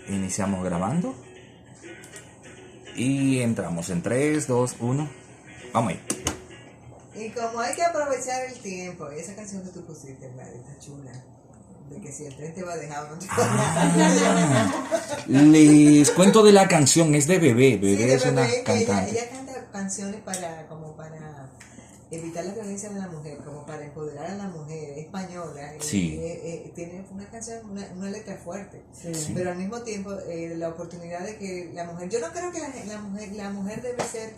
Iniciamos grabando y entramos en 3, 2, 1. Vamos ahí. Y como hay que aprovechar el tiempo, esa canción que tú pusiste, Gladys, está chula. De que si el tren te va a dejar o no te va a dejar. Les cuento de la canción, es de Bebé. Bebé Sí, de es una Bebé, que cantante. ella canta canciones como para evitar la violencia de la mujer, como para empoderar a la mujer, es española. Sí. Tiene una canción, una letra fuerte. Sí. Pero al mismo tiempo, la oportunidad de que la mujer, yo no creo que la mujer debe ser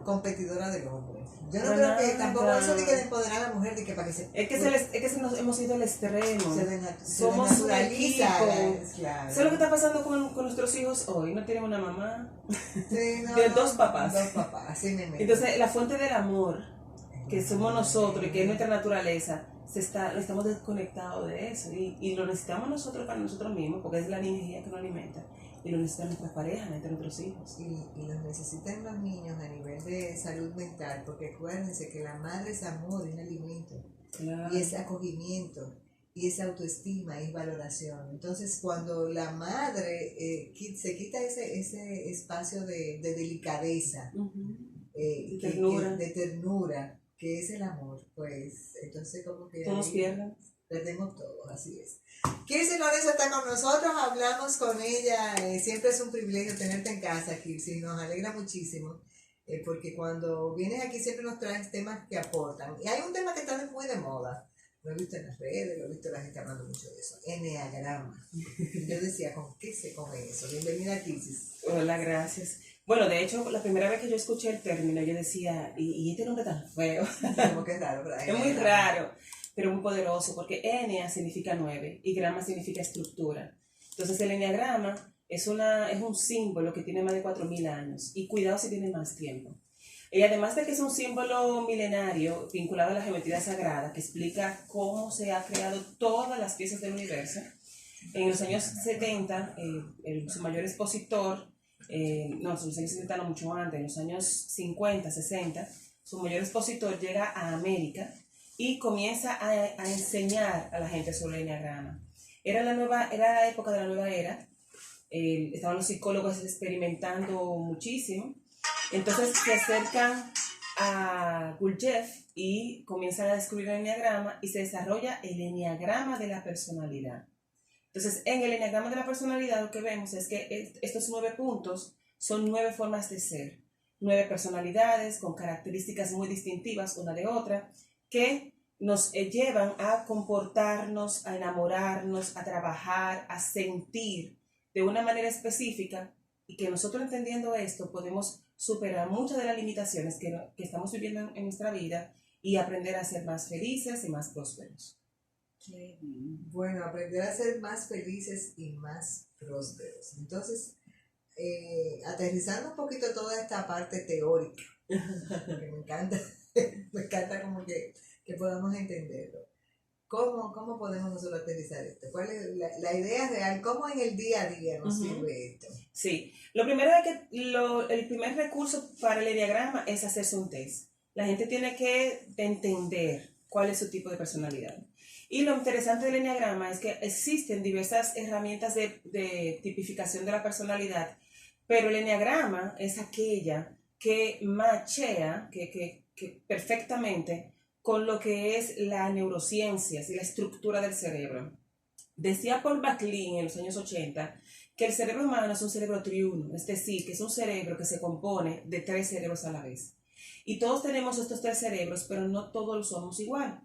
competidora del hombre. Yo no creo que tampoco eso de que de empoderar a la mujer, de que para que se... Es que nos hemos ido al extremo. Somos un equipo. Claro. ¿Sabes lo que está pasando con nuestros hijos hoy? No tienen una mamá. Sí, no, de dos papás. Dos papás, así me meto. Entonces, la fuente del amor, que somos nosotros y que es nuestra naturaleza, estamos desconectados de eso. Y lo necesitamos nosotros para nosotros mismos, porque es la energía que nos alimenta. Y lo necesitan nuestras parejas, nuestros hijos. Y los necesitan los niños a nivel de salud mental, porque acuérdense que la madre es amor, es un alimento, claro. Y es acogimiento, y es autoestima, es valoración. Entonces, cuando la madre se quita ese espacio de delicadeza, de ternura. De ternura, que es el amor, pues entonces como que... Todos pierden. Perdemos todo, así es. Kirsi Lorenzo está con nosotros, hablamos con ella, siempre es un privilegio tenerte en casa, Kirsi, nos alegra muchísimo, porque cuando vienes aquí siempre nos traes temas que aportan. Y hay un tema que está muy de moda, lo he visto en las redes, lo he visto la gente hablando mucho de eso, enneagrama. Yo decía, ¿con qué se come eso? Bienvenida, Kirsi. Hola, gracias. Bueno, de hecho, la primera vez que yo escuché el término, yo decía, ¿y este nombre tan feo? Como que es raro, ¿verdad? Es muy raro, pero muy poderoso, porque Ennea significa 9 y grama significa estructura. Entonces, el enneagrama es un símbolo que tiene más de 4.000 años, y cuidado si tiene más tiempo. Y además de que es un símbolo milenario vinculado a la geometría sagrada, que explica cómo se han creado todas las piezas del universo, en los años 70, su mayor expositor, en los años 70 no, mucho antes, en los años 50, 60, su mayor expositor llega a América y comienza a enseñar a la gente sobre el enneagrama. Era la época de la nueva era, estaban los psicólogos experimentando muchísimo, entonces se acercan a Gurdjieff y comienzan a descubrir el enneagrama y se desarrolla el enneagrama de la personalidad. Entonces, en el enneagrama de la personalidad lo que vemos es que estos 9 puntos son 9 formas de ser, 9 personalidades con características muy distintivas una de otra, que nos llevan a comportarnos, a enamorarnos, a trabajar, a sentir de una manera específica, y que nosotros entendiendo esto podemos superar muchas de las limitaciones que estamos viviendo en nuestra vida y aprender a ser más felices y más prósperos. Bueno, aprender a ser más felices y más prósperos. Entonces, aterrizando un poquito toda esta parte teórica, que me encanta como que podamos entenderlo. ¿Cómo podemos nosotros aterrizar esto? ¿Cuál es la idea real? ¿Cómo en el día a día nos sirve esto? Sí, lo primero es que el primer recurso para el enneagrama es hacerse un test. La gente tiene que entender cuál es su tipo de personalidad. Y lo interesante del enneagrama es que existen diversas herramientas de tipificación de la personalidad, pero el enneagrama es aquella que machea que perfectamente con lo que es la neurociencia y la estructura del cerebro. Decía Paul MacLean en los años 80 que el cerebro humano es un cerebro triuno, es decir, que es un cerebro que se compone de 3 cerebros a la vez. Y todos tenemos estos 3 cerebros, pero no todos lo somos igual.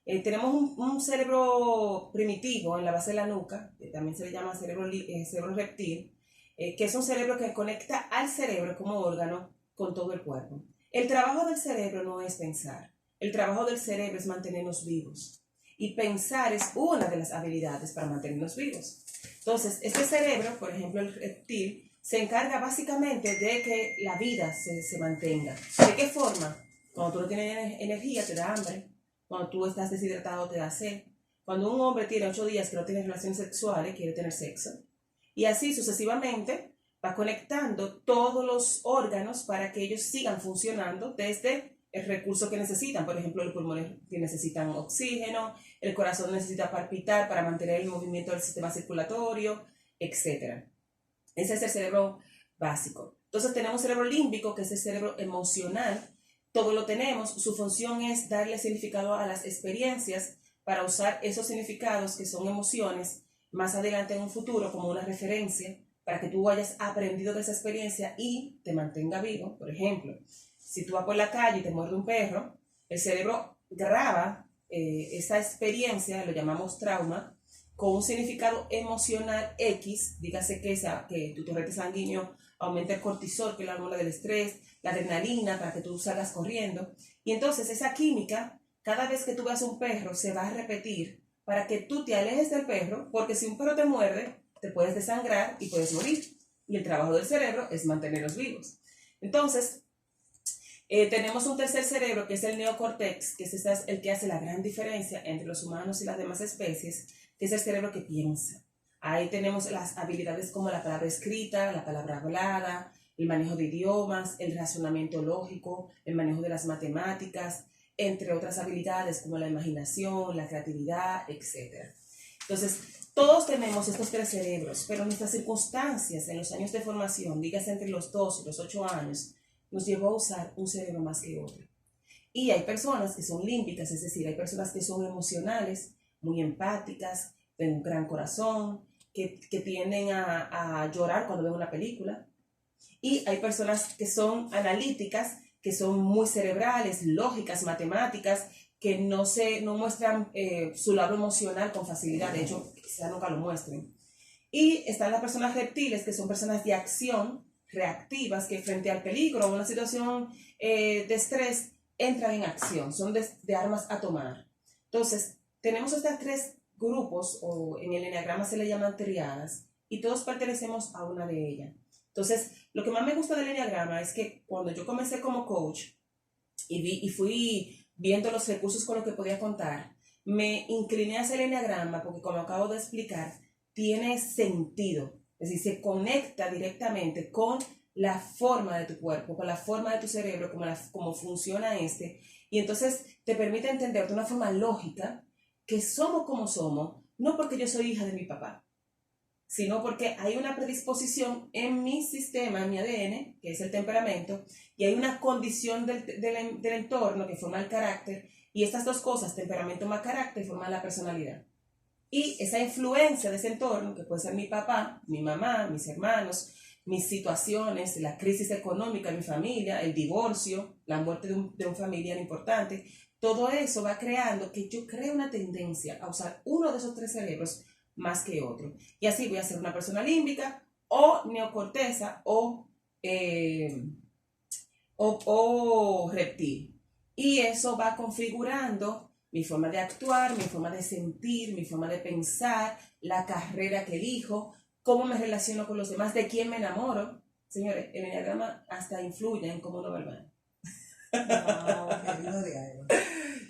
Tenemos un cerebro primitivo en la base de la nuca, que también se le llama cerebro reptil, que es un cerebro que conecta al cerebro como órgano con todo el cuerpo. El trabajo del cerebro no es pensar, el trabajo del cerebro es mantenernos vivos. Y pensar es una de las habilidades para mantenernos vivos. Entonces, este cerebro, por ejemplo el reptil, se encarga básicamente de que la vida se mantenga. ¿De qué forma? Cuando tú no tienes energía, te da hambre. Cuando tú estás deshidratado, te da sed. Cuando un hombre tiene 8 días que no tiene relaciones sexuales, quiere tener sexo. Y así sucesivamente va conectando todos los órganos para que ellos sigan funcionando desde el recurso que necesitan. Por ejemplo, los pulmones que necesitan oxígeno, el corazón necesita palpitar para mantener el movimiento del sistema circulatorio, etc. Ese es el cerebro básico. Entonces tenemos cerebro límbico, que es el cerebro emocional. Todo lo tenemos. Su función es darle significado a las experiencias para usar esos significados, que son emociones, más adelante en un futuro como una referencia para que tú hayas aprendido de esa experiencia y te mantenga vivo. Por ejemplo, si tú vas por la calle y te muerde un perro, el cerebro graba esa experiencia, lo llamamos trauma, con un significado emocional X, dígase que tu torrente sanguíneo aumenta el cortisol, que es la hormona del estrés, la adrenalina, para que tú salgas corriendo. Y entonces esa química, cada vez que tú veas un perro, se va a repetir para que tú te alejes del perro, porque si un perro te muerde, te puedes desangrar y puedes morir. Y el trabajo del cerebro es mantenerlos vivos. Entonces, tenemos un tercer cerebro, que es el neocórtex, que es el que hace la gran diferencia entre los humanos y las demás especies, que es el cerebro que piensa. Ahí tenemos las habilidades como la palabra escrita, la palabra hablada, el manejo de idiomas, el razonamiento lógico, el manejo de las matemáticas, entre otras habilidades como la imaginación, la creatividad, etc. Entonces, todos tenemos estos tres cerebros, pero nuestras circunstancias en los años de formación, dígase entre los 2 y los 8 años, nos llevó a usar un cerebro más que otro. Y hay personas que son límbicas, es decir, hay personas que son emocionales, muy empáticas, de un gran corazón, que tienden a llorar cuando ven una película. Y hay personas que son analíticas, que son muy cerebrales, lógicas, matemáticas, que no muestran su lado emocional con facilidad, de hecho, quizás nunca lo muestren. Y están las personas reptiles, que son personas de acción, reactivas, que frente al peligro o una situación de estrés, entran en acción, son de armas a tomar. Entonces, tenemos estos tres grupos, o en el eneagrama se le llaman triadas, y todos pertenecemos a una de ellas. Entonces, lo que más me gusta del eneagrama es que cuando yo comencé como coach y fui viendo los recursos con los que podía contar, me incliné hacia el eneagrama porque, como acabo de explicar, tiene sentido. Es decir, se conecta directamente con la forma de tu cuerpo, con la forma de tu cerebro, cómo funciona este. Y entonces te permite entender de una forma lógica que somos como somos, no porque yo soy hija de mi papá, sino porque hay una predisposición en mi sistema, en mi ADN, que es el temperamento, y hay una condición del entorno que forma el carácter, y estas dos cosas, temperamento más carácter, forman la personalidad. Y esa influencia de ese entorno, que puede ser mi papá, mi mamá, mis hermanos, mis situaciones, la crisis económica en mi familia, el divorcio, la muerte de un familiar importante, todo eso va creando que yo cree una tendencia a usar uno de esos tres cerebros más que otro. Y así voy a ser una persona límbica o neocorteza o reptil. Y eso va configurando mi forma de actuar, mi forma de sentir, mi forma de pensar, la carrera que elijo, cómo me relaciono con los demás, de quién me enamoro. Señores, el eneagrama hasta influye en cómo lo verbal.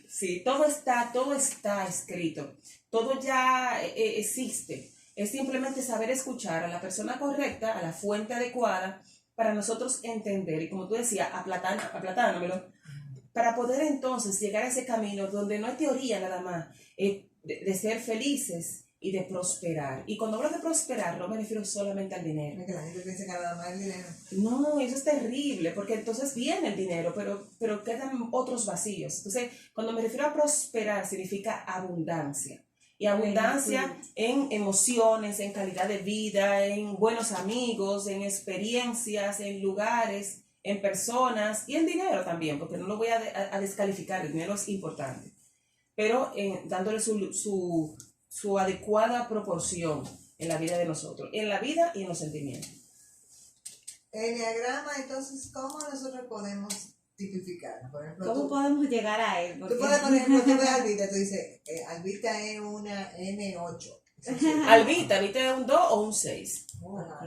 Sí, todo está escrito, todo ya existe. Es simplemente saber escuchar a la persona correcta, a la fuente adecuada, para nosotros entender, y como tú decías, aplatánamelo, para poder entonces llegar a ese camino donde no hay teoría nada más, de ser felices y de prosperar. Y cuando hablo de prosperar, no me refiero solamente al dinero. Es que la gente piensa que nada más el dinero. No, eso es terrible, porque entonces viene el dinero, pero quedan otros vacíos. Entonces, cuando me refiero a prosperar, significa abundancia. Y abundancia en emociones, en calidad de vida, en buenos amigos, en experiencias, en lugares, en personas y en dinero también, porque no lo voy a descalificar, el dinero es importante, pero dándole su adecuada proporción en la vida de nosotros, en la vida y en los sentimientos. Eneagrama, entonces, ¿cómo nosotros podemos tipificar? Por ejemplo, ¿Cómo podemos llegar a él? Tú puedes, por ejemplo, tú ves a Albita, tú dices, Albita es una N8. Albita es un 2 o un 6.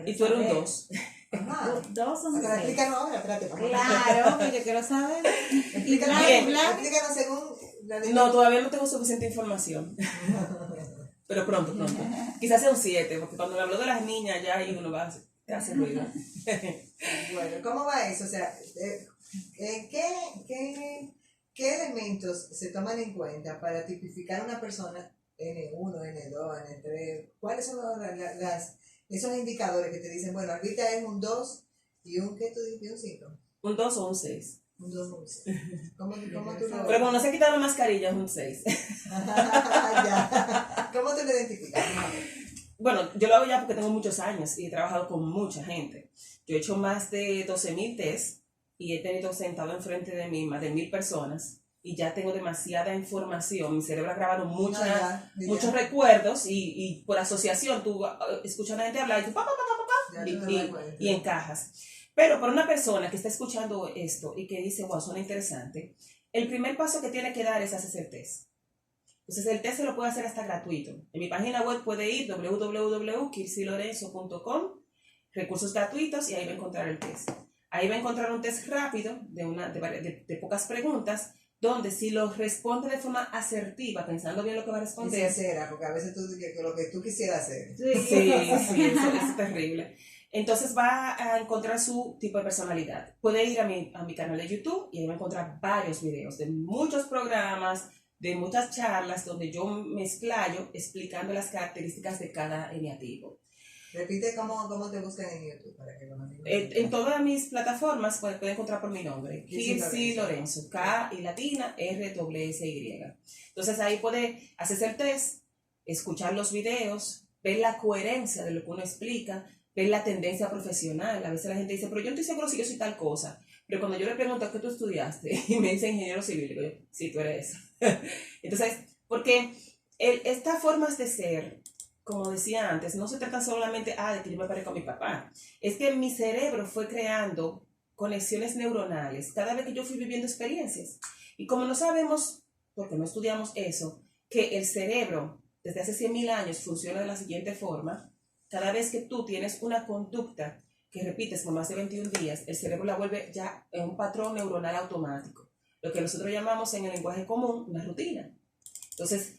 Y tú eres un 2. Ajá. 2 o un 6. Explícanos ahora, espérate. Claro, porque yo quiero saber. Explícanos, Bien. explícanos según la ley. No, todavía no tengo suficiente información. Pero pronto. Quizás sea un 7, porque cuando me habló de las niñas ya ahí uno va a hacer ruido. Bueno, ¿cómo va eso? O sea, ¿qué elementos se toman en cuenta para tipificar una persona N1, N2, N3? ¿Cuáles son esos indicadores que te dicen, bueno, ahorita es un 2 y un, ¿qué tú dices? Un 5. Un 2 o un 6. Un 2 o un 6. ¿Cómo tú lo Pero como no se ha quitado la mascarilla, es un 6. Ya. ¿Cómo tú lo identificas? Bueno, yo lo hago ya porque tengo muchos años y he trabajado con mucha gente. Yo he hecho más de 12,000 test y he tenido sentado enfrente de mí más de 1,000 personas y ya tengo demasiada información. Mi cerebro ha grabado muchos recuerdos y por asociación tú escuchas a la gente hablar y tú y encajas. Pero para una persona que está escuchando esto y que dice, wow, suena interesante, el primer paso que tiene que dar es hacerse el test. Entonces el test se lo puede hacer hasta gratuito. En mi página web puede ir www.kirsilorenzo.com, recursos gratuitos, y ahí va a encontrar el test. Ahí va a encontrar un test rápido de pocas preguntas, donde si lo responde de forma asertiva, pensando bien lo que va a responder. Y sincera, porque a veces tú dices lo que tú quisieras hacer. Sí, eso es terrible. Entonces va a encontrar su tipo de personalidad. Puede ir a mi canal de YouTube y ahí va a encontrar varios videos de muchos programas, de muchas charlas donde yo me explayo explicando las características de cada eneatipo. Repite cómo te buscan en YouTube para que los amigos. En todas mis plataformas pueden encontrar por mi nombre, Kirsi Lorenzo, K y latina, R-S-Y. Entonces ahí puede hacerse el test, escuchar los videos, ver la coherencia de lo que uno explica, ver la tendencia profesional. A veces la gente dice, pero yo no estoy seguro si yo soy tal cosa. Pero cuando yo le pregunto, ¿qué tú estudiaste? Y me dice ingeniero civil, digo yo, sí, tú eres eso. Entonces, porque estas formas de ser, como decía antes, no se trata solamente de que yo me parezco a mi papá. Es que mi cerebro fue creando conexiones neuronales cada vez que yo fui viviendo experiencias. Y como no sabemos, porque no estudiamos eso, que el cerebro desde hace 100,000 años funciona de la siguiente forma, cada vez que tú tienes una conducta que repites por más de 21 días, el cerebro la vuelve ya en un patrón neuronal automático, lo que nosotros llamamos en el lenguaje común una rutina. Entonces,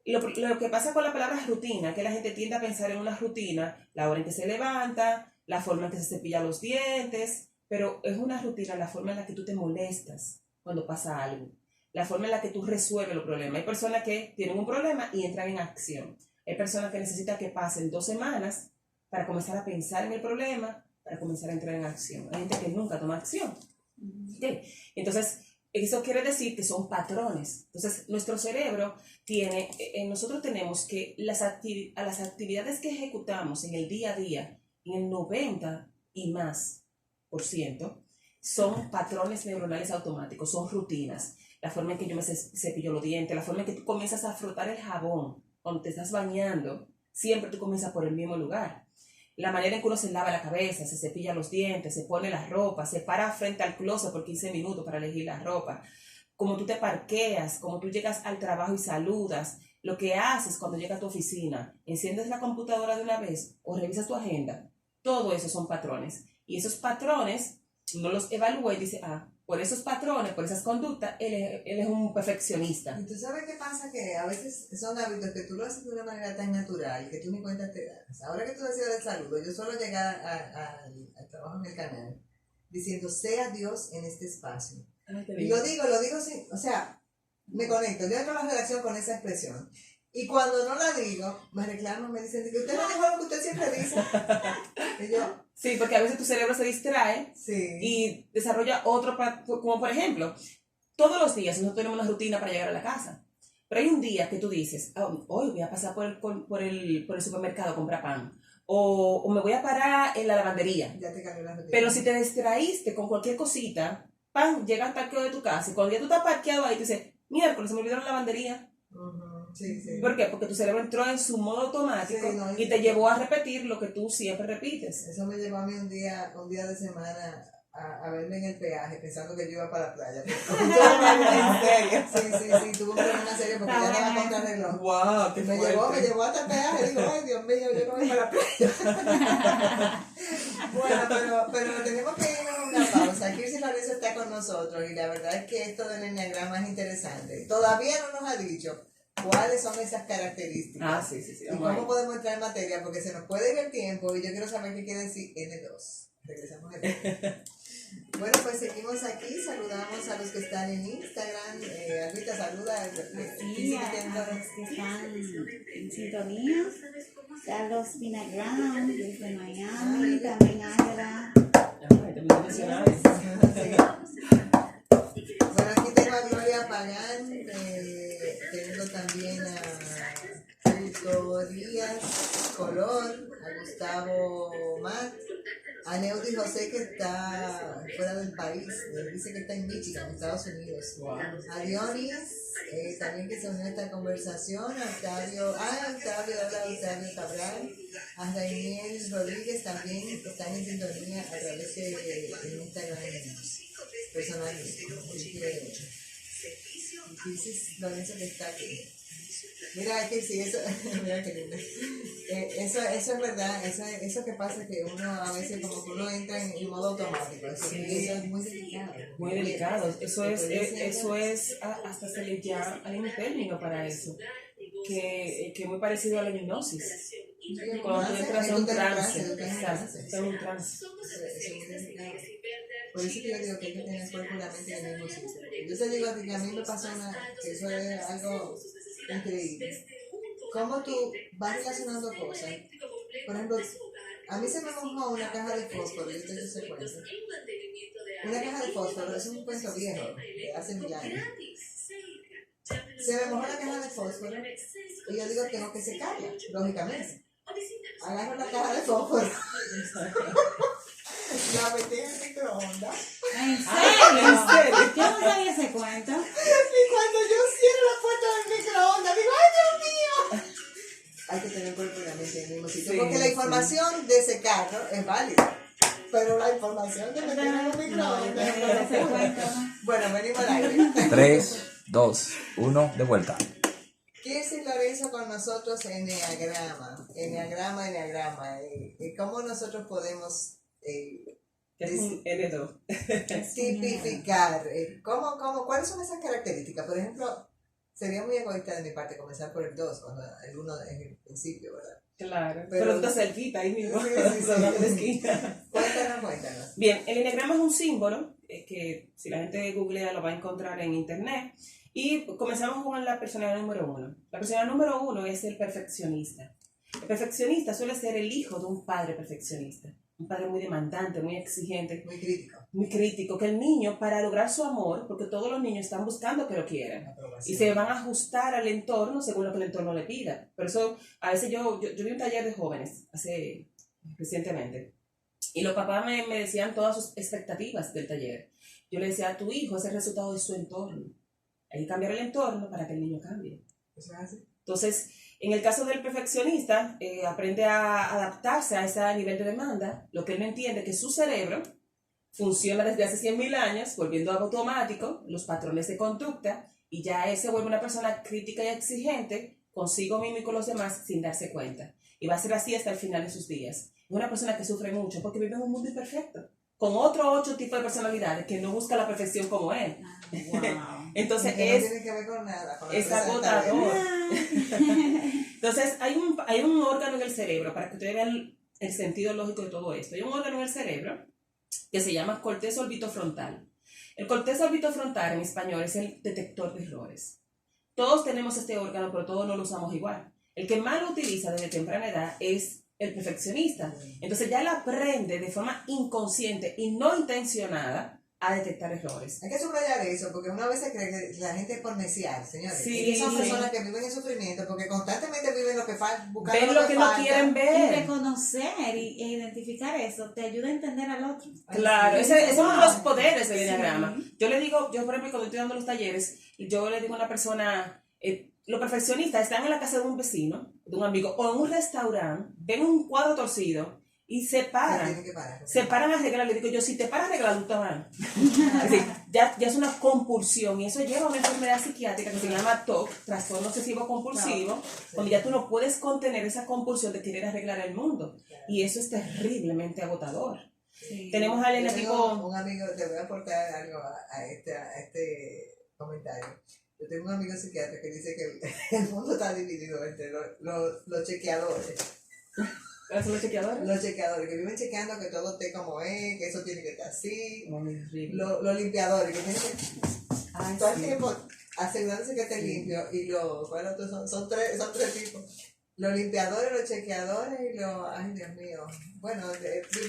lo que pasa con la palabra rutina es que la gente tiende a pensar en una rutina, la hora en que se levanta, la forma en que se cepilla los dientes, pero es una rutina la forma en la que tú te molestas cuando pasa algo, la forma en la que tú resuelves los problemas. Hay personas que tienen un problema y entran en acción. Hay personas que necesitan que pasen 2 semanas para comenzar a pensar en el problema, para comenzar a entrar en acción. Hay gente que nunca toma acción. ¿Okay? Entonces, eso quiere decir que son patrones. Entonces, nuestro cerebro tiene, nosotros tenemos que a las actividades que ejecutamos en el día a día, en el 90 y más %, son patrones neuronales automáticos, son rutinas. La forma en que yo me cepillo los dientes, la forma en que tú comienzas a frotar el jabón cuando te estás bañando, siempre tú comienzas por el mismo lugar. La manera en que uno se lava la cabeza, se cepilla los dientes, se pone la ropa, se para frente al closet por 15 minutos para elegir la ropa, como tú te parqueas, como tú llegas al trabajo y saludas, lo que haces cuando llegas a tu oficina, enciendes la computadora de una vez o revisas tu agenda, todo eso son patrones. Y esos patrones uno los evalúa y dice, por esos patrones, por esas conductas, él es un perfeccionista. Y tú sabes qué pasa, que a veces son hábitos que tú lo haces de una manera tan natural que tú ni cuenta te das. Ahora que tú decías del saludo, yo suelo llegar al trabajo en el canal diciendo, sea Dios en este espacio. Y lo digo sin, o sea, me conecto, yo entro a la redacción con esa expresión. Y cuando no la digo, me reclaman, me dicen que usted no dijo lo que usted siempre dice. Y yo, sí, porque a veces tu cerebro se distrae y desarrolla otro, como por ejemplo, todos los días nosotros tenemos una rutina para llegar a la casa. Pero hay un día que tú dices, hoy voy a pasar por el supermercado a comprar pan. O me voy a parar en la lavandería. Ya te cambió la rutina. Pero si te distraíste con cualquier cosita, llega al parqueo de tu casa y cuando ya tú estás parqueado ahí, tú dices, miércoles se me olvidó la lavandería. Sí. ¿Por qué? Porque tu cerebro entró en su modo automático y te llevó a repetir lo que tú siempre repites. Eso me llevó a mí un día de semana a verme en el peaje pensando que yo iba para la playa. ¿En serio? Sí, tuve un problema serio porque ya estaba contra el reloj. ¡Wow! ¡Qué me fuerte! llevó hasta el peaje y digo, ay Dios mío, yo no voy para la playa. Bueno, pero tenemos que irnos a una pausa. Kirsi Lorenzo está con nosotros y la verdad es que esto del enneagrama es interesante. Todavía no nos ha dicho cuáles son esas características. Sí. Y cómo podemos entrar en materia, porque se nos puede ir el tiempo y yo quiero saber qué quiere decir N2. Regresamos a Bueno, pues seguimos aquí, saludamos a los que están en Instagram. Albita, saluda. Sí, a los que están en sintonía. Carlos Vinagrán desde Miami, también Ángela. Bueno, aquí tengo a Gloria Pagán, tengo también a Hugo Díaz Colón, a Gustavo Matt, a Neudi José que está fuera del país, dice que está en Michigan, Estados Unidos. A Dionis, también que se unió a esta conversación, a Octavio, hola Octavio Cabral, a Rainiel Rodríguez también están en sintonía a través de Instagram personalmente. Así que dices Lorenzo que está aquí. Mira que sí, eso, mira qué lindo. Eso es verdad, eso que pasa es que uno a veces como que uno entra en modo automático, eso es muy delicado. Muy delicado, eso es, hasta se le llama, hay un término para eso, que es muy parecido a la hipnosis. Cuando tú entras en un trance, exacto, en un trance. Por eso que yo digo que hay que tener el cuerpo y la mente en el mismo sitio. Yo te digo a ti que a mí me pasó que eso es algo increíble. Cómo tú vas relacionando cosas. Por ejemplo, a mí se me mojó una caja de fósforo, yo te hice ese cuento. Una caja de fósforo es un cuento viejo, de hace 1000 años. Se me mojó la caja de fósforo y yo digo, tengo que secarla, lógicamente. Agarro la caja de fósforo. La metí en el microondas. ¿En serio? Yo no sabía ese cuento. Y cuando yo cierro la puerta del microondas, digo, ¡ay, Dios mío! Hay que tener cuerpo y la mente en el mismo sitio. Sí, porque la información de secarlo es válida. Pero la información de meter en el microondas no lo Ese puedo. cuento, ¿no? Bueno, venimos al aire. 3, 2, 1, de vuelta. Kirsi Lorenzo con nosotros en Enneagrama. ¿Cómo nosotros podemos Es un N2. tipificar? ¿Cuáles son esas características? Por ejemplo, sería muy egoísta de mi parte comenzar por el 2, cuando el 1 es el principio, ¿verdad? Claro, Pero pero tú estás cerquita ahí mismo, Sí. sonando la esquina. Cuéntanos. Bien, el eneagrama es un símbolo que si la gente googlea lo va a encontrar en internet. Y comenzamos con la personalidad número 1. La personalidad número 1 es el perfeccionista. El perfeccionista suele ser el hijo de un padre perfeccionista. Un padre muy demandante, muy exigente, muy crítico, que el niño, para lograr su amor, porque todos los niños están buscando que lo quieran, y se van a ajustar al entorno según lo que el entorno le pida. Por eso, a veces yo vi un taller de jóvenes, recientemente, y los papás me decían todas sus expectativas del taller. Yo le decía, a tu hijo es el resultado de su entorno. Hay que cambiar el entorno para que el niño cambie. ¿Eso es así? Entonces, en el caso del perfeccionista, aprende a adaptarse a ese nivel de demanda. Lo que él no entiende es que su cerebro funciona desde hace 100.000 años, volviendo algo automático, los patrones de conducta, y ya él se vuelve una persona crítica y exigente consigo mismo y con los demás sin darse cuenta. Y va a ser así hasta el final de sus días. Es una persona que sufre mucho porque vive en un mundo imperfecto, con otro 8 tipos de personalidades que no busca la perfección como él. Wow. Entonces Que no es tiene que ver con nada. Con la es empresa agotador. del Entonces hay un órgano en el cerebro, para que ustedes vean el sentido lógico de todo esto. Hay un órgano en el cerebro que se llama corteza orbitofrontal. El corteza orbitofrontal en español es el detector de errores. Todos tenemos este órgano, pero todos no lo usamos igual. El que más lo utiliza desde temprana edad es el perfeccionista. Entonces ya él aprende de forma inconsciente y no intencionada a detectar errores. Hay que subrayar eso, porque una vez se cree que la gente es por neciar, señores. Sí, y son sí. personas que viven en sufrimiento, porque constantemente viven lo que falta, buscando Ven lo que no falta. quieren Y ver. reconocer e identificar eso te ayuda a entender al otro. Claro, Ay, ese es uno de los wow. poderes del Sí. eneagrama. Yo le digo, yo por ejemplo cuando estoy dando los talleres, yo le digo a una persona, los perfeccionistas están en la casa de un vecino, de un amigo, o en un restaurante, ven un cuadro torcido y se paran. Tiene que parar. Se paran a arreglar. Le digo yo, si te paras a arreglar, tú te vas. Es decir, ya es una compulsión y eso lleva a una enfermedad psiquiátrica que se llama TOC, trastorno obsesivo compulsivo, donde ya tú no puedes contener esa compulsión de querer arreglar el mundo. Y eso es terriblemente agotador. Sí. Tenemos al Yo tengo eneatipo. un amigo, te voy a aportar algo a este comentario. Yo tengo un amigo psiquiatra que dice que el mundo está dividido entre los chequeadores ¿Cuáles son los chequeadores? Los chequeadores, que viven chequeando que todo esté como es, que eso tiene que estar así. Horrible. Los limpiadores, que tienen que Ay, todo el sí. tiempo asegurándose que esté limpio. Y bueno, son tres tipos. Los limpiadores, los chequeadores y ay Dios mío. Bueno,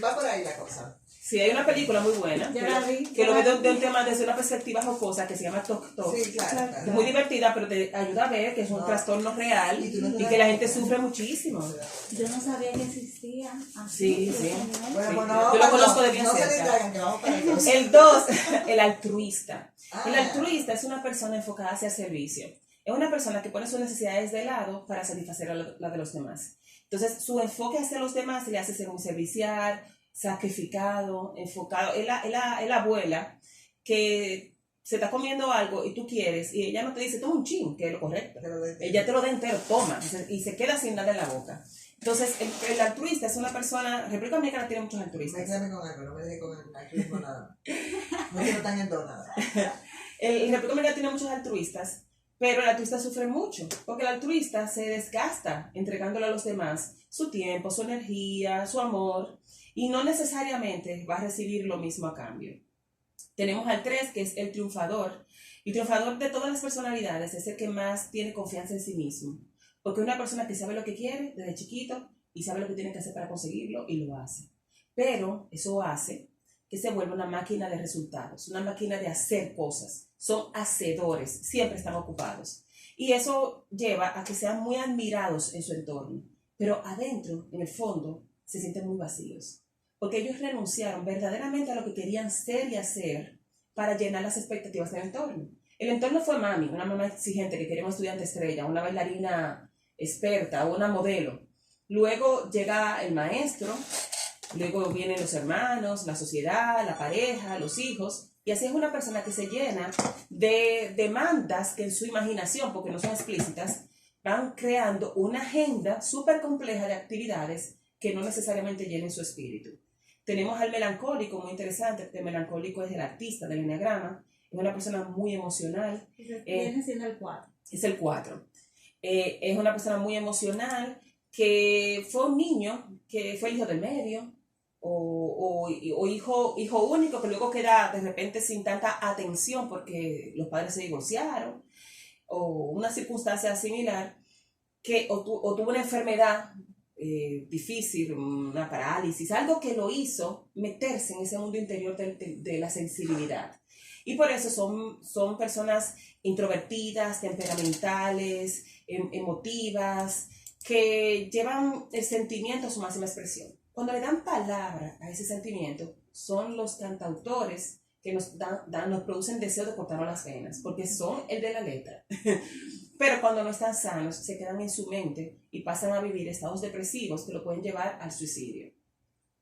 va por ahí la cosa. Sí, hay una película muy buena Yo la vi. que lo ve de un tema desde una perspectiva jocosa que se llama Tok Tok. Sí, claro. Es muy divertida, pero te ayuda a ver que es un No. trastorno real Y tú no te y das que la gente cuenta. sufre muchísimo. Yo no sabía que existía. Sí, Así, sí. señor. Bueno, Sí, pues yo lo conozco de bien no se cerca. distraigan, que vamos para el dos. El 2, el altruista. Ah. El altruista es una persona enfocada hacia el servicio. Es una persona que pone sus necesidades de lado para satisfacer a la de los demás. Entonces, su enfoque hacia los demás le hace ser un servicial, sacrificado, enfocado. Es la abuela que se está comiendo algo y tú quieres y ella no te dice, toma un chin, que es lo correcto. Ella te lo da entero, toma, y se queda sin nada en la boca. Entonces, el altruista es una persona, República Dominicana tiene muchos altruistas. Mézclame con algo, no me dejes con el altruismo nada. No quiero tan entonada. El República Dominicana tiene muchos altruistas, pero el altruista sufre mucho, porque el altruista se desgasta entregándole a los demás su tiempo, su energía, su amor, y no necesariamente va a recibir lo mismo a cambio. Tenemos al 3, que es el triunfador. El triunfador de todas las personalidades es el que más tiene confianza en sí mismo, porque es una persona que sabe lo que quiere desde chiquito y sabe lo que tiene que hacer para conseguirlo y lo hace. Pero eso hace que se vuelva una máquina de resultados, una máquina de hacer cosas. Son hacedores, siempre están ocupados. Y eso lleva a que sean muy admirados en su entorno, pero adentro, en el fondo, se sienten muy vacíos, porque ellos renunciaron verdaderamente a lo que querían ser y hacer para llenar las expectativas del entorno. El entorno fue mami, una mamá exigente que quería una estudiante estrella, una bailarina experta o una modelo. Luego llega el maestro, luego vienen los hermanos, la sociedad, la pareja, los hijos, y así es una persona que se llena de demandas que en su imaginación, porque no son explícitas, van creando una agenda súper compleja de actividades que no necesariamente llenen su espíritu. Tenemos al melancólico, muy interesante, el melancólico es el artista del enneagrama, es una persona muy emocional. Viene siendo el 4. Es el 4. Es una persona muy emocional que fue un niño, que fue el hijo del medio, o hijo único, que luego queda de repente sin tanta atención porque los padres se divorciaron, o una circunstancia similar, que o tuvo una enfermedad difícil, una parálisis, algo que lo hizo meterse en ese mundo interior de la sensibilidad. Y por eso son personas introvertidas, temperamentales, emotivas, que llevan el sentimiento a su máxima expresión. Cuando le dan palabra a ese sentimiento, son los cantautores que nos producen deseo de cortarnos las venas, porque son el de la letra. Pero cuando no están sanos, se quedan en su mente y pasan a vivir estados depresivos que lo pueden llevar al suicidio.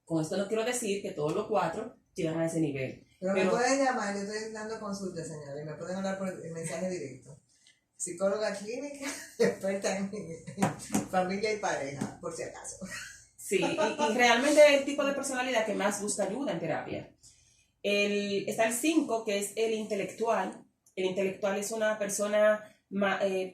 Con esto no quiero decir que todos los 4 llegan a ese nivel. Pero me pueden llamar, yo estoy dando consultas, señores, y me pueden hablar por el mensaje directo. Psicóloga clínica, experta en familia y pareja, por si acaso. Sí, y realmente es el tipo de personalidad que más busca ayuda en terapia. Está el 5, que es el intelectual. El intelectual es una persona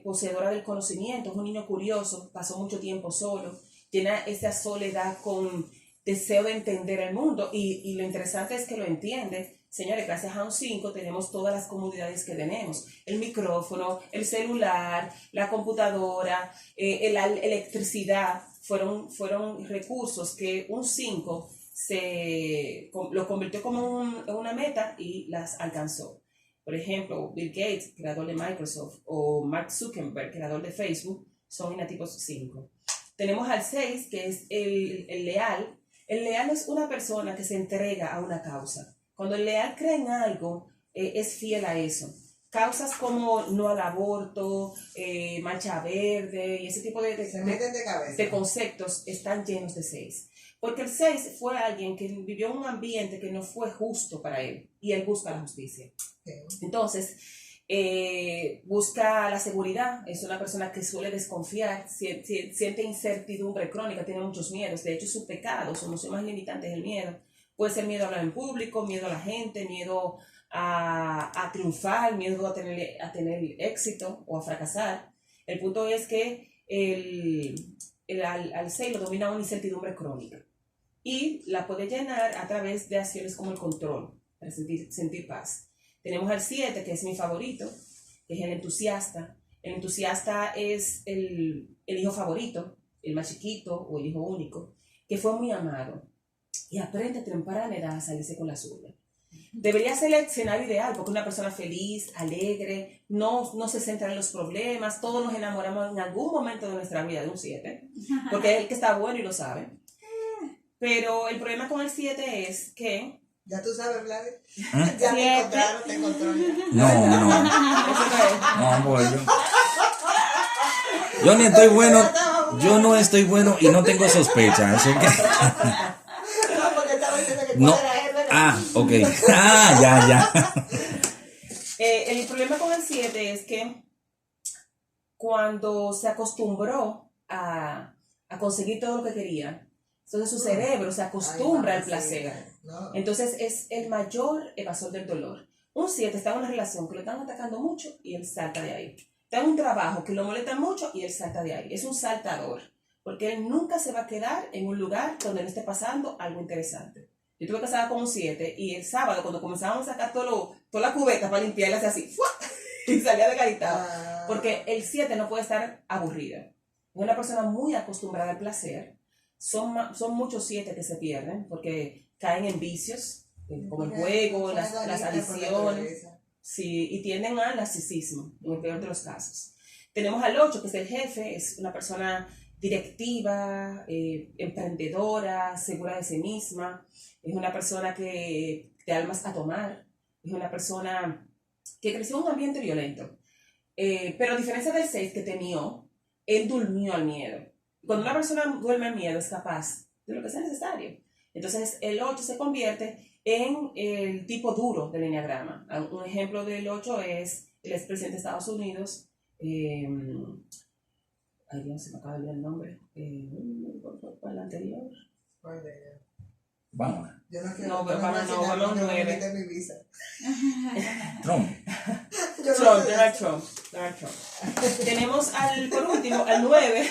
poseedora del conocimiento, es un niño curioso, pasó mucho tiempo solo, llena esa soledad con deseo de entender el mundo y lo interesante es que lo entiende. Señores, gracias a un 5 tenemos todas las comodidades que tenemos, el micrófono, el celular, la computadora, la electricidad, fueron recursos que un 5 lo convirtió como una meta y las alcanzó. Por ejemplo, Bill Gates, creador de Microsoft, o Mark Zuckerberg, creador de Facebook, son innativos 5. Tenemos al 6, que es el leal. El leal es una persona que se entrega a una causa. Cuando el leal cree en algo, es fiel a eso. Causas como no al aborto, marcha verde y ese tipo Se meten de cabeza. de conceptos están llenos de 6. Porque el 6 fue alguien que vivió un ambiente que no fue justo para él y él busca la justicia. Okay. Entonces, busca la seguridad, es una persona que suele desconfiar, siente incertidumbre crónica, tiene muchos miedos. De hecho, su pecado, su emoción más limitante es el miedo. Puede ser miedo a hablar en público, miedo a la gente, miedo a triunfar, miedo a tener éxito o a fracasar. El punto es que al 6 lo domina una incertidumbre crónica y la puede llenar a través de acciones como el control, para sentir paz. Tenemos al 7, que es mi favorito, que es el entusiasta. El entusiasta es el hijo favorito, el más chiquito o el hijo único, que fue muy amado y aprende a temprana edad a salirse con la suya. Debería ser el escenario ideal, porque una persona feliz, alegre, no se centra en los problemas, todos nos enamoramos en algún momento de nuestra vida de un 7, porque es el que está bueno y lo sabe. Pero el problema con el 7 es que... Ya tú sabes, Vlad. Ya te encontraron ya. No, pues yo ni estoy bueno, yo no estoy bueno y no tengo sospecha, así que... No, porque estaba diciendo que No. era él, ¿verdad? Ah, ok. Ya. El problema con el 7 es que cuando se acostumbró a conseguir todo lo que quería, entonces su cerebro se acostumbra al placer. No. Entonces es el mayor evasor del dolor. Un 7 está en una relación que lo están atacando mucho y él salta de ahí. Está en un trabajo que lo molesta mucho y él salta de ahí. Es un saltador, porque él nunca se va a quedar en un lugar donde no esté pasando algo interesante. Yo estuve casada con un 7 y el sábado cuando comenzábamos a sacar toda la cubeta para limpiarla, hacía así ¡fua! Y salía de garitado. Porque el 7 no puede estar aburrido. Es una persona muy acostumbrada al placer. Son muchos 7 que se pierden porque caen en vicios, como el juego, las adicciones, sí, y tienden al narcisismo, en el peor de los casos. Tenemos al 8, que es el jefe, es una persona directiva, emprendedora, segura de sí misma, es una persona que te almas a tomar, es una persona que creció en un ambiente violento. Pero a diferencia del 6 que temió, él durmió al miedo. Cuando una persona duerme al miedo es capaz de lo que sea necesario. Entonces el 8 se convierte en el tipo duro del enneagrama. Un ejemplo del 8 es el expresidente de Estados Unidos, ay Dios, se me acaba de olvidar el nombre, ¿cuál el anterior? Vamos. Yo no quiero. No, pero vamos 9. Trump. Donald Trump. Tenemos por último al 9,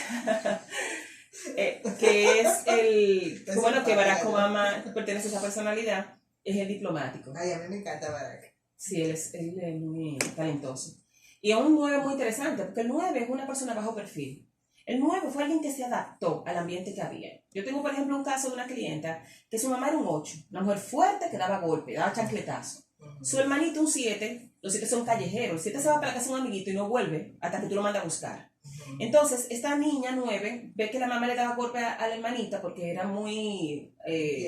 que es que Barack Obama pertenece a esa personalidad, es el diplomático. Ay, a mí me encanta Barack. Sí, él es muy talentoso. Y es un 9 muy interesante, porque el 9 es una persona bajo perfil. El 9 fue alguien que se adaptó al ambiente que había. Yo tengo, por ejemplo, un caso de una clienta que su mamá era un 8, una mujer fuerte que daba golpe, daba chancletazo. Su hermanito un 7, los 7 son callejeros, el 7 se va para la casa de un amiguito y no vuelve hasta que tú lo mandas a buscar. Entonces, esta niña 9 ve que la mamá le daba golpe a la hermanita porque era muy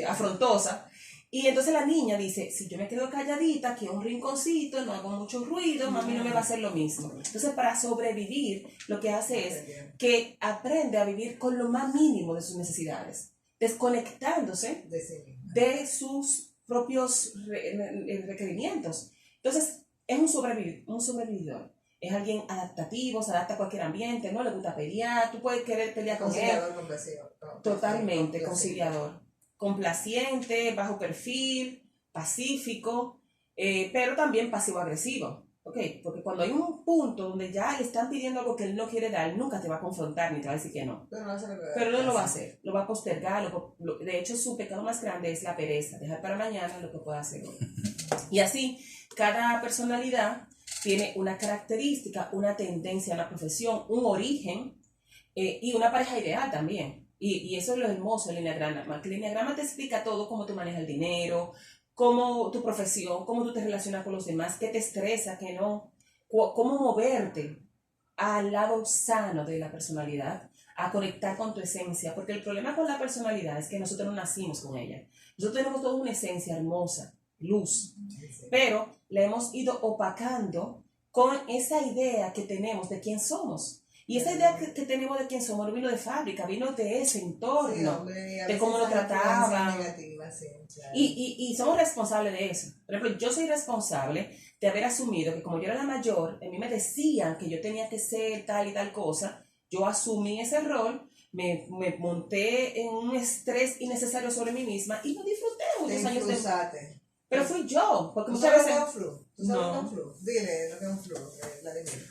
afrontosa. Y entonces la niña dice, si yo me quedo calladita, aquí en un rinconcito, no hago mucho ruido, mami no me va a hacer lo mismo. Entonces, para sobrevivir, lo que hace es que aprende a vivir con lo más mínimo de sus necesidades, desconectándose de sus propios requerimientos. Entonces, es un sobrevividor. Es alguien adaptativo, se adapta a cualquier ambiente, no le gusta pelear, tú puedes querer pelear con él. Totalmente, conciliador. Complaciente, bajo perfil, pacífico, pero también pasivo-agresivo. ¿Okay? Porque cuando hay un punto donde ya le están pidiendo algo que él no quiere dar, nunca te va a confrontar ni te va a decir que no. Pero no lo va a hacer, lo va a postergar. De hecho, su pecado más grande es la pereza, dejar para mañana lo que pueda hacer hoy. Y así, cada personalidad tiene una característica, una tendencia, una profesión, un origen y una pareja ideal también. Y eso es lo hermoso del enneagrama, que el enneagrama te explica todo, cómo tú manejas el dinero, cómo tu profesión, cómo tú te relacionas con los demás, qué te estresa, qué no, cómo moverte al lado sano de la personalidad, a conectar con tu esencia, porque el problema con la personalidad es que nosotros no nacimos con ella. Nosotros tenemos toda una esencia hermosa, luz, pero la hemos ido opacando con esa idea que tenemos de quién somos. Y esa idea que tenemos de quién somos no vino de fábrica, vino de ese entorno, de cómo lo trataban. Claro. Y somos responsables de eso. Por ejemplo, yo soy responsable de haber asumido que como yo era la mayor, a mí me decían que yo tenía que ser tal y tal cosa, yo asumí ese rol, me monté en un estrés innecesario sobre mí misma y no disfruté muchos años de... Pero fui yo, porque ¿Tú muchas sabes veces... lo que es un flu? Dile lo que es un flu, Vladimir.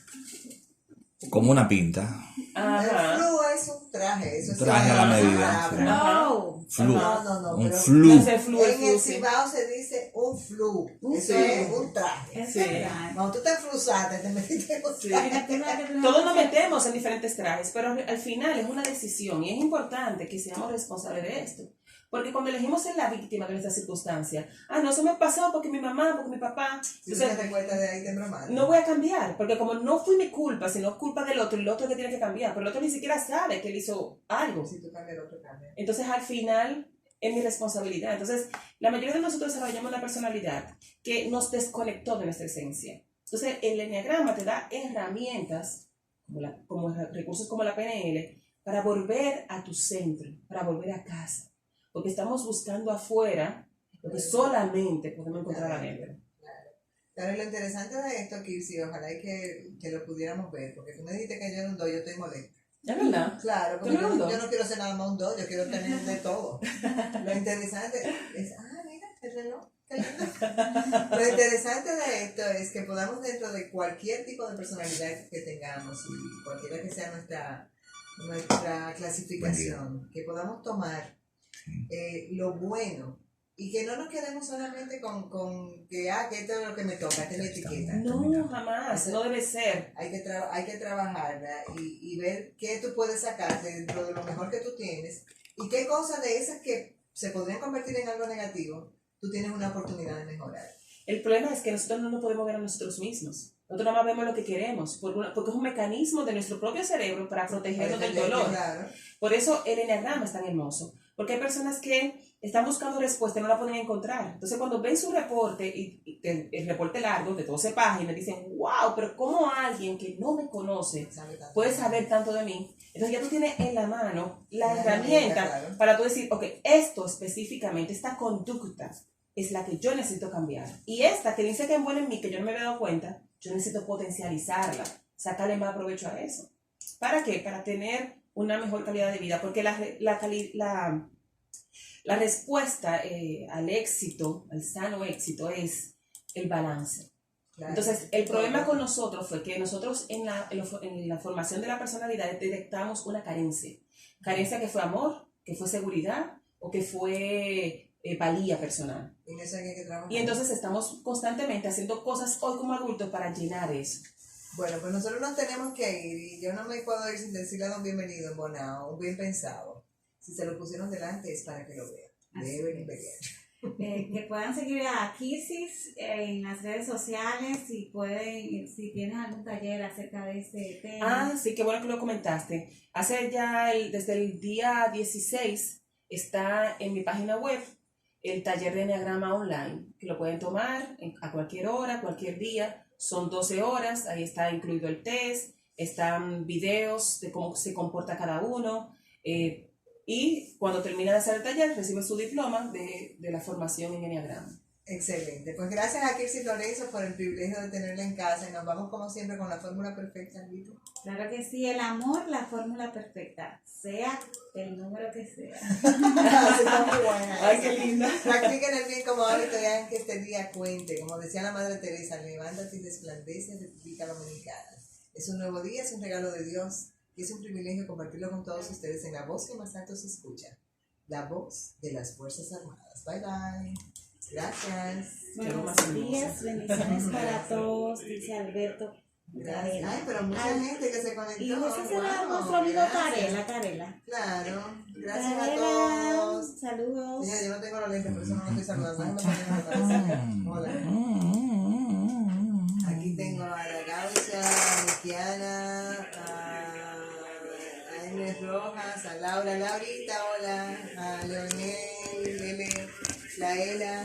Como una pinta. Ajá. El flu es un traje. Eso Un traje a la medida. Flow. Flu. No, Un pero flu. No sé, flu, en el sí. Cibao se dice un flu. Eso Sí. es un traje. Es Sí. verdad. Cuando tú te enflusaste, te metiste en un Sí. traje. Mira, tú sabes que tú no Todos nos puedes- metemos en diferentes trajes, pero al final es una decisión y es importante que seamos responsables de esto. Porque cuando elegimos ser la víctima de nuestra circunstancia, no, eso me pasó porque mi mamá, porque mi papá, Si tú entonces te recuerdas de ahí, te bromaste. no voy a cambiar, porque como no fue mi culpa, sino es culpa del otro, y el otro que tiene que cambiar, pero el otro ni siquiera sabe que él hizo algo. Si tú cambias, el otro cambia. Entonces al final es mi responsabilidad. Entonces la mayoría de nosotros desarrollamos una personalidad que nos desconectó de nuestra esencia. Entonces el enneagrama te da herramientas, como recursos como la PNL, para volver a tu centro, para volver a casa. Porque estamos buscando afuera lo que solamente podemos encontrar adentro. Pero lo interesante de esto, Kirsi, ojalá y que lo pudiéramos ver, porque tú me dijiste que yo era un do, yo estoy molesta. ¿Es verdad? Claro, ¿Tú porque no eres un do? yo no quiero ser nada más un do, yo quiero tener de todo. Lo interesante es, mira, el reloj, qué lindo. Lo interesante de esto es que podamos dentro de cualquier tipo de personalidad que tengamos y cualquiera que sea nuestra clasificación, que podamos tomar lo bueno y que no nos quedemos solamente con que esto es lo que me toca, esta es la etiqueta. No, jamás, no debe ser. Hay que trabajarla y ver qué tú puedes sacar dentro de lo mejor que tú tienes y qué cosas de esas que se podrían convertir en algo negativo, tú tienes una oportunidad de mejorar. El problema es que nosotros no nos podemos ver a nosotros mismos. Nosotros nada más vemos lo que queremos, porque es un mecanismo de nuestro propio cerebro para protegernos del dolor. Claro. Por eso el enneagrama es tan hermoso. Porque hay personas que están buscando respuesta y no la pueden encontrar. Entonces cuando ven su reporte, y el reporte largo de 12 páginas, dicen, wow, pero ¿cómo alguien que no me conoce puede saber tanto de mí? Entonces ya tú tienes en la mano la herramienta claro. para tú decir, ok, esto específicamente, esta conducta es la que yo necesito cambiar. Y esta que dice que es buena en mí, que yo no me había dado cuenta, yo necesito potencializarla, sacarle más provecho a eso. ¿Para qué? Para tener una mejor calidad de vida, porque la respuesta al éxito, al sano éxito, es el balance. Claro. Entonces, el problema con nosotros fue que nosotros en la formación de la personalidad detectamos una carencia. Carencia que fue amor, que fue seguridad o que fue valía personal. En eso hay que trabajar. Y entonces estamos constantemente haciendo cosas hoy como adultos para llenar eso. Bueno, pues nosotros nos tenemos que ir y yo no me puedo ir sin decirle a don bienvenido en Bonao, un bien pensado. Si se lo pusieron delante es para que lo vean. Deben ver. Que puedan seguir a Kirsis en las redes sociales, si tienes algún taller acerca de este tema. Sí, qué bueno que lo comentaste. Desde el día 16 está en mi página web el taller de enneagrama online, que lo pueden tomar a cualquier hora, cualquier día. Son 12 horas, ahí está incluido el test, están videos de cómo se comporta cada uno. Y cuando termina de hacer el taller, recibe su diploma de la formación en enneagrama. Excelente. Pues gracias a Kirsi Lorenzo por el privilegio de tenerla en casa y nos vamos como siempre con la fórmula perfecta, Lito. Claro que sí, el amor, la fórmula perfecta, sea el número que sea. Así está muy buena. Ay, qué linda. Practiquen el bien como hábito y hagan que este día cuente. Como decía la Madre Teresa, levántate y resplandece, República Dominicana. Es un nuevo día, es un regalo de Dios y es un privilegio compartirlo con todos ustedes en la voz que más alto se escucha, la voz de las Fuerzas Armadas. Bye bye. Gracias. Buenos días, bendiciones para todos, dice Alberto. Gracias. Ay, pero mucha gente que se conectó. Y ese será Wow, nuestro amigo gracias. Carela. Claro. Gracias a Carela, todos. saludos. Señora, yo no tengo los lentes, por eso no lo estoy saludando. Déjame ponerme Hola. Aquí tengo a la Gaucha, a Kiana, a Inés Rojas, a Laura, Laurita, hola, a Leonel, Lele, la Ela.